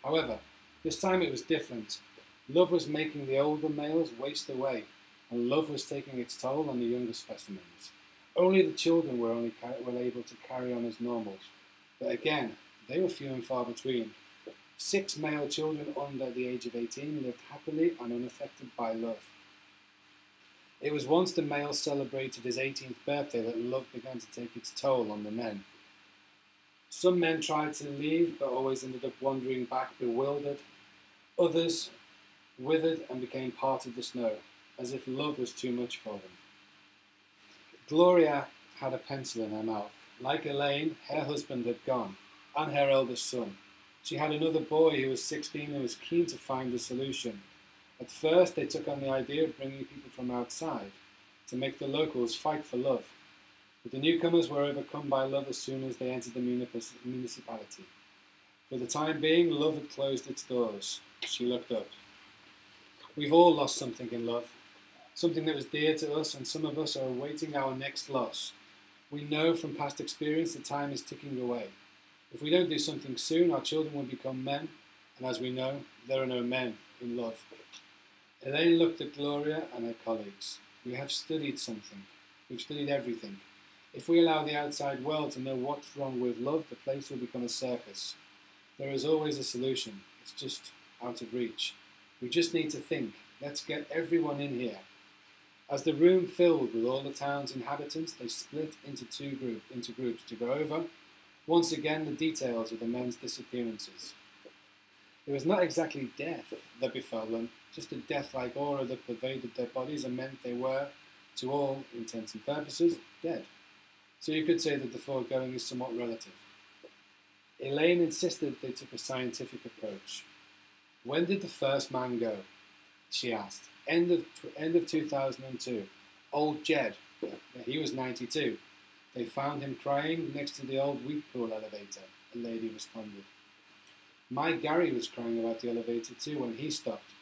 However, this time it was different. Love was making the older males waste away, and love was taking its toll on the younger specimens. Only the children were able to carry on as normal. But again, they were few and far between. 6 male children under the age of 18 lived happily and unaffected by love. It was once the male celebrated his 18th birthday that love began to take its toll on the men. Some men tried to leave but always ended up wandering back bewildered. Others withered and became part of the snow, as if love was too much for them. Gloria had a pencil in her mouth. Like Elaine, her husband had gone, and her eldest son. She had another boy who was 16 and was keen to find a solution. At first, they took on the idea of bringing people from outside to make the locals fight for love. But the newcomers were overcome by love as soon as they entered the municipality. For the time being, love had closed its doors. She looked up. We've all lost something in love, something that was dear to us, and some of us are awaiting our next loss. We know from past experience that time is ticking away. If we don't do something soon, our children will become men, and as we know, there are no men in love. Elaine looked at Gloria and her colleagues. We have studied something. We've studied everything. If we allow the outside world to know what's wrong with love, the place will become a circus. There is always a solution. It's just out of reach. We just need to think. Let's get everyone in here. As the room filled with all the town's inhabitants, they split into groups to go over, once again, the details of the men's disappearances. It was not exactly death that befell them, just a death-like aura that pervaded their bodies and meant they were, to all intents and purposes, dead. So you could say that the foregoing is somewhat relative. Elaine insisted they took a scientific approach. When did the first man go? She asked. End of 2002. Old Jed. He was 92. They found him crying next to the old wheat pool elevator, the lady responded. My Gary was crying about the elevator too when he stopped.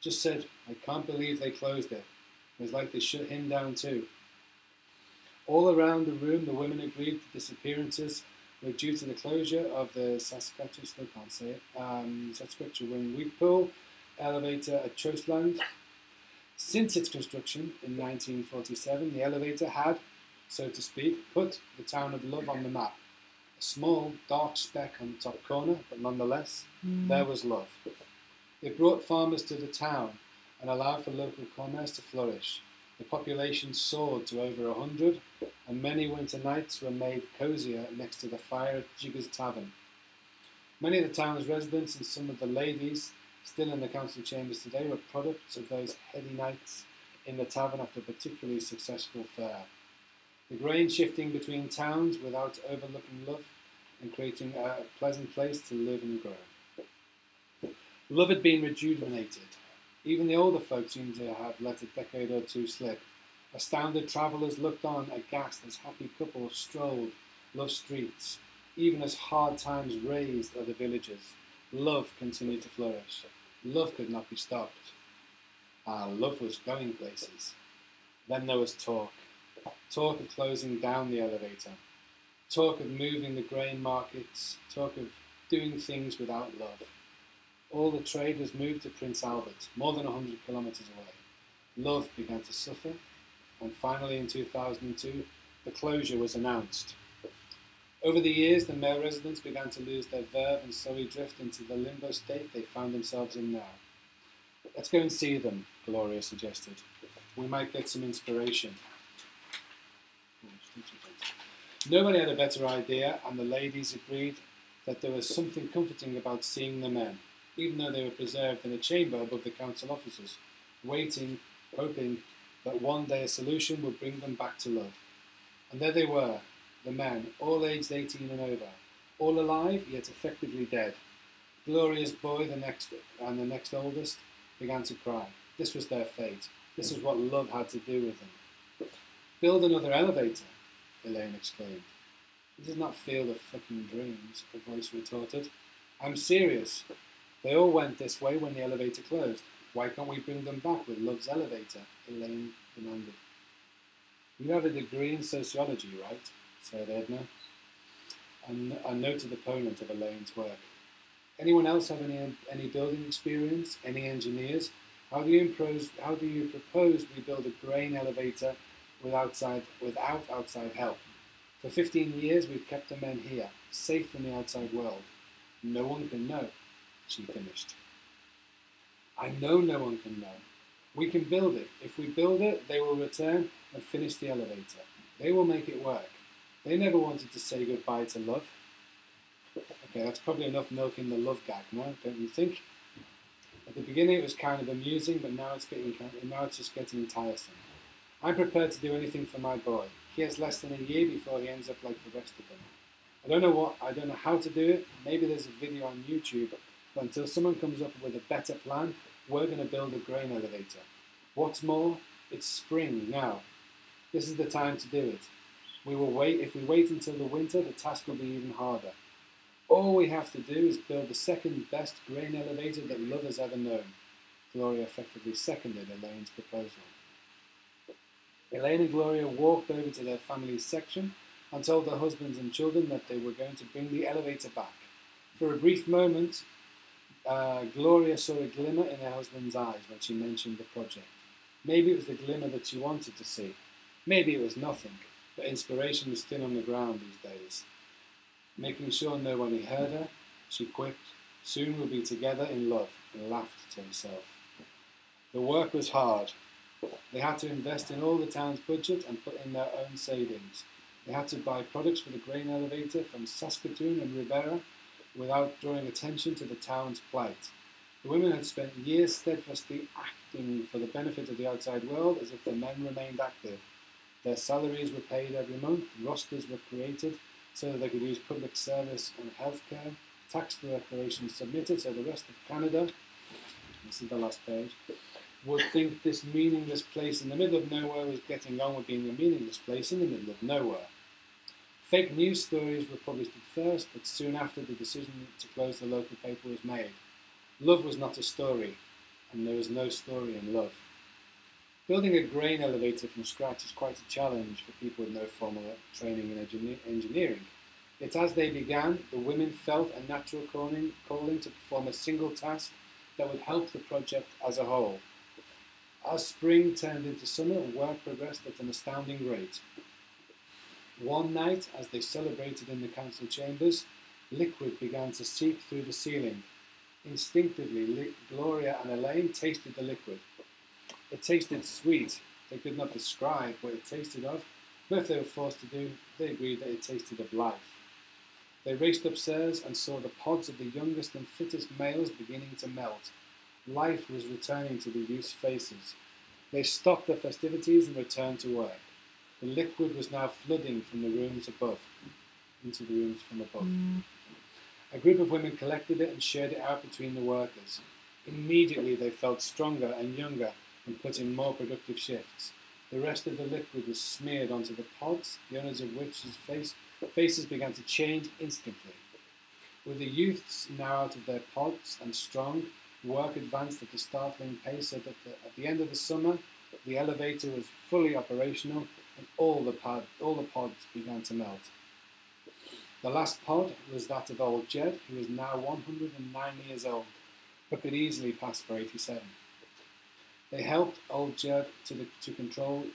Just said, I can't believe they closed it. It was like they shut him down too. All around the room, the women agreed the disappearances were due to the closure of the Saskatchewan Wheat Pool elevator at Choseland. Since its construction in 1947, the elevator had, so to speak, put the town of Love on the map. A small, dark speck on the top corner, but nonetheless, there was Love. It brought farmers to the town and allowed for local commerce to flourish. The population soared to over 100, and many winter nights were made cosier next to the fire at Jigger's Tavern. Many of the town's residents and some of the ladies still in the council chambers today were products of those heady nights in the tavern after a particularly successful fair. The grain shifting between towns without overlooking Love and creating a pleasant place to live and grow. Love had been rejuvenated. Even the older folk seemed to have let a decade or two slip. Astounded travellers looked on aghast as happy couples strolled Love streets, even as hard times razed other villages. Love continued to flourish. Love could not be stopped. Love was going places. Then there was talk. Talk of closing down the elevator. Talk of moving the grain markets. Talk of doing things without Love. All the trade was moved to Prince Albert, more than 100 kilometres away. Love began to suffer, and finally in 2002, the closure was announced. Over the years, the male residents began to lose their verve and slowly drift into the limbo state they found themselves in now. Let's go and see them, Gloria suggested. We might get some inspiration. Nobody had a better idea, and the ladies agreed that there was something comforting about seeing the men, even though they were preserved in a chamber above the council offices, waiting, hoping that one day a solution would bring them back to Love. And there they were, the men, all aged 18 and over, all alive yet effectively dead. Gloria's boy, the next oldest, began to cry. This was their fate. This is what Love had to do with them. Build another elevator, Elaine exclaimed. This is not Field of fucking Dreams, a voice retorted. I'm serious. They all went this way when the elevator closed. Why can't we bring them back with Love's elevator? Elaine demanded. You have a degree in sociology, right? said Edna, a noted opponent of Elaine's work. Anyone else have any building experience? Any engineers? How do you propose we build a grain elevator without outside help? For 15 years we've kept the men here, safe from the outside world. No one can know, she finished. I know no one can know. We can build it. If we build it, they will return and finish the elevator. They will make it work. They never wanted to say goodbye to Love. Okay, that's probably enough milking the Love gag now, don't you think? At the beginning it was kind of amusing, but now it's just getting tiresome. I'm prepared to do anything for my boy. He has less than a year before he ends up like the rest of them. I don't know how to do it. Maybe there's a video on YouTube, but until someone comes up with a better plan, we're going to build a grain elevator. What's more, it's spring now. This is the time to do it. We will wait. If we wait until the winter, the task will be even harder. All we have to do is build the second best grain elevator that Love has ever known. Gloria effectively seconded Elaine's proposal. Elaine and Gloria walked over to their family's section and told their husbands and children that they were going to bring the elevator back. For a brief moment, Gloria saw a glimmer in her husband's eyes when she mentioned the project. Maybe it was the glimmer that she wanted to see. Maybe it was nothing, but inspiration was thin on the ground these days. Making sure nobody heard her, she quipped, "Soon we'll be together in love," and laughed to herself. The work was hard. They had to invest in all the town's budget and put in their own savings. They had to buy products for the grain elevator from Saskatoon and Ribera without drawing attention to the town's plight. The women had spent years steadfastly acting for the benefit of the outside world as if the men remained active. Their salaries were paid every month, rosters were created so that they could use public service and healthcare, tax declarations submitted so the rest of Canada, this is the last page, would think this meaningless place in the middle of nowhere was getting on with being a meaningless place in the middle of nowhere. Fake news stories were published at first, but soon after the decision to close the local paper was made. Love was not a story, and there was no story in love. Building a grain elevator from scratch is quite a challenge for people with no formal training in engineering. Yet as they began, the women felt a natural calling to perform a single task that would help the project as a whole. As spring turned into summer, work progressed at an astounding rate. One night, as they celebrated in the council chambers, liquid began to seep through the ceiling. Instinctively, Gloria and Elaine tasted the liquid. It tasted sweet. They could not describe what it tasted of, but if they were forced to do, they agreed that it tasted of life. They raced upstairs and saw the pods of the youngest and fittest males beginning to melt. Life was returning to the youth's faces. They stopped the festivities and returned to work. The liquid was now flooding from the rooms above, into the rooms from above. A group of women collected it and shared it out between the workers. Immediately they felt stronger and younger and put in more productive shifts. The rest of the liquid was smeared onto the pods, the owners of which faces began to change instantly. With the youths now out of their pods and strong, work advanced at a startling pace so that at the end of the summer, the elevator was fully operational and all the pods began to melt. The last pod was that of old Jed, who was now 109 years old, but could easily pass for 87. They helped old Jed to control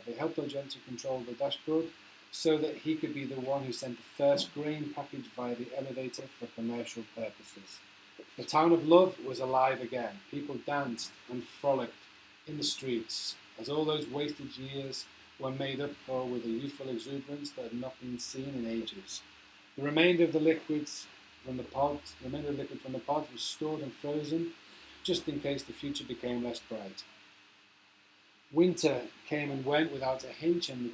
the dashboard, so that he could be the one who sent the first grain package via the elevator for commercial purposes. The town of Love was alive again. People danced and frolicked in the streets, as all those wasted years were made up for with a youthful exuberance that had not been seen in ages. The remainder of the liquid from the pods was stored and frozen, just in case the future became less bright. Winter came and went without a hitch in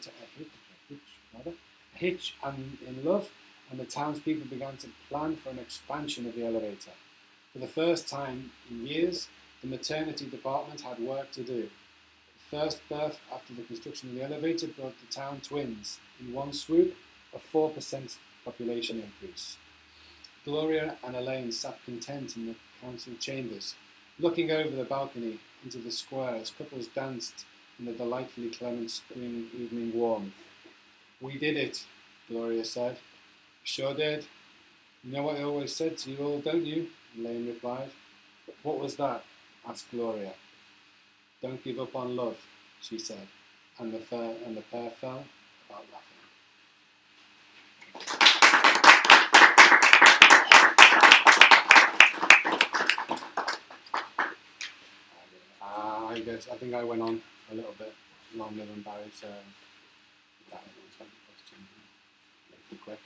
Love, and the townspeople began to plan for an expansion of the elevator. For the first time in years, the maternity department had work to do. The first birth after the construction of the elevator brought the town twins, in one swoop, a 4% population increase. Gloria and Elaine sat content in the council chambers, looking over the balcony into the square as couples danced in the delightfully clement spring evening warmth. "We did it," Gloria said. "Sure did. You know what I always said to you all, don't you?" Elaine replied. "What was that?" asked Gloria. "Don't give up on love," she said, and the pair fell about laughing. I think I went on a little bit longer than Barry, so that was my question. Make it quick.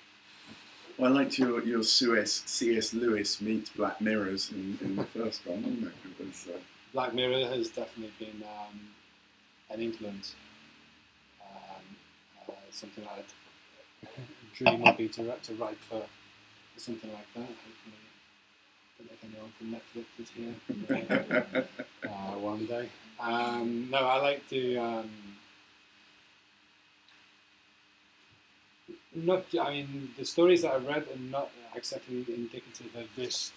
Well, I liked your C.S. Lewis meets Black Mirrors in the first one, wasn't it? It was, Black Mirror has definitely been an influence. Something I'd dream would be to write for something like that. Hopefully, I don't know if anyone from Netflix is here one day. No, I like to. The stories that I read are not exactly indicative of this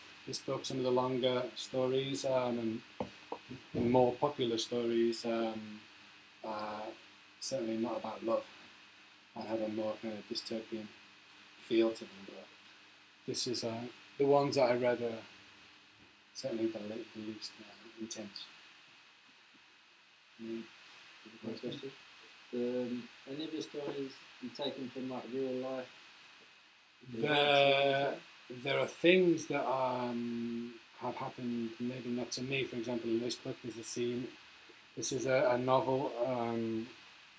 book. Some of the longer stories and more popular stories are certainly not about love. I have a more kind of dystopian feel to them. But this is the ones that I read are certainly the least intense. Any of the stories you taken from like real life? There are things that have happened, maybe not to me. For example, in this book, there's a scene. This is a novel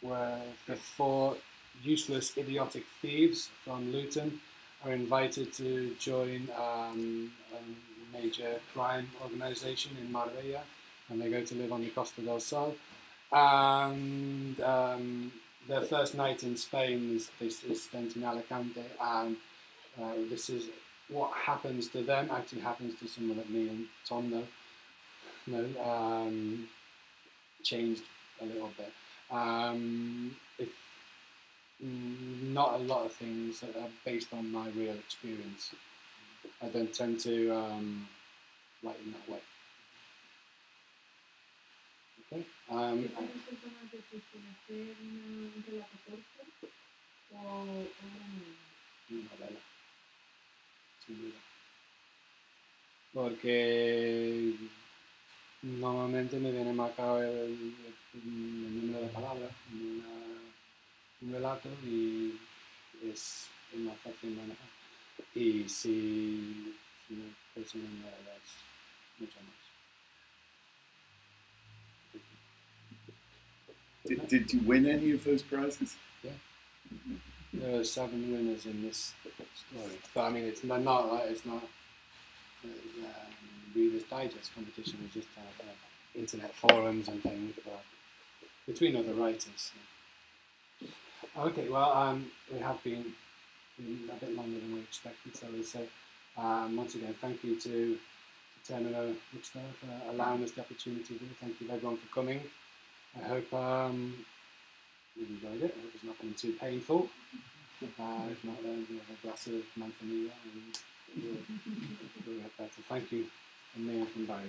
where the 4 useless, idiotic thieves from Luton are invited to join a major crime organisation in Marbella, and they go to live on the Costa del Sol. And their first night in Spain is spent in Alicante, and this is what happens to them. Actually, happens to someone that me and Tom changed a little bit. Not a lot of things that are based on my real experience. I don't tend to write in that way. Okay. ¿Cuáles son más difíciles, hacer un relato corto o una Novela. Sin duda. Porque normalmente me viene marcado el número de palabras en un relato y es más fácil manejar. Y si una persona no es mucho más. Did you win any of those prizes? Yeah. There are 7 winners in this story, but I mean it's not like it's not Reader's Digest competition. It's just internet forums and things, but between other writers. Yeah. Okay, well we have been a bit longer than we expected, so we'll say once again thank you to Termino Bookstore for allowing us the opportunity to. Thank you everyone for coming. I hope you enjoyed it. It was not been too painful. If not, then we have a glass of Manzanilla and we'll get better. Thank you, and Neil from Barry.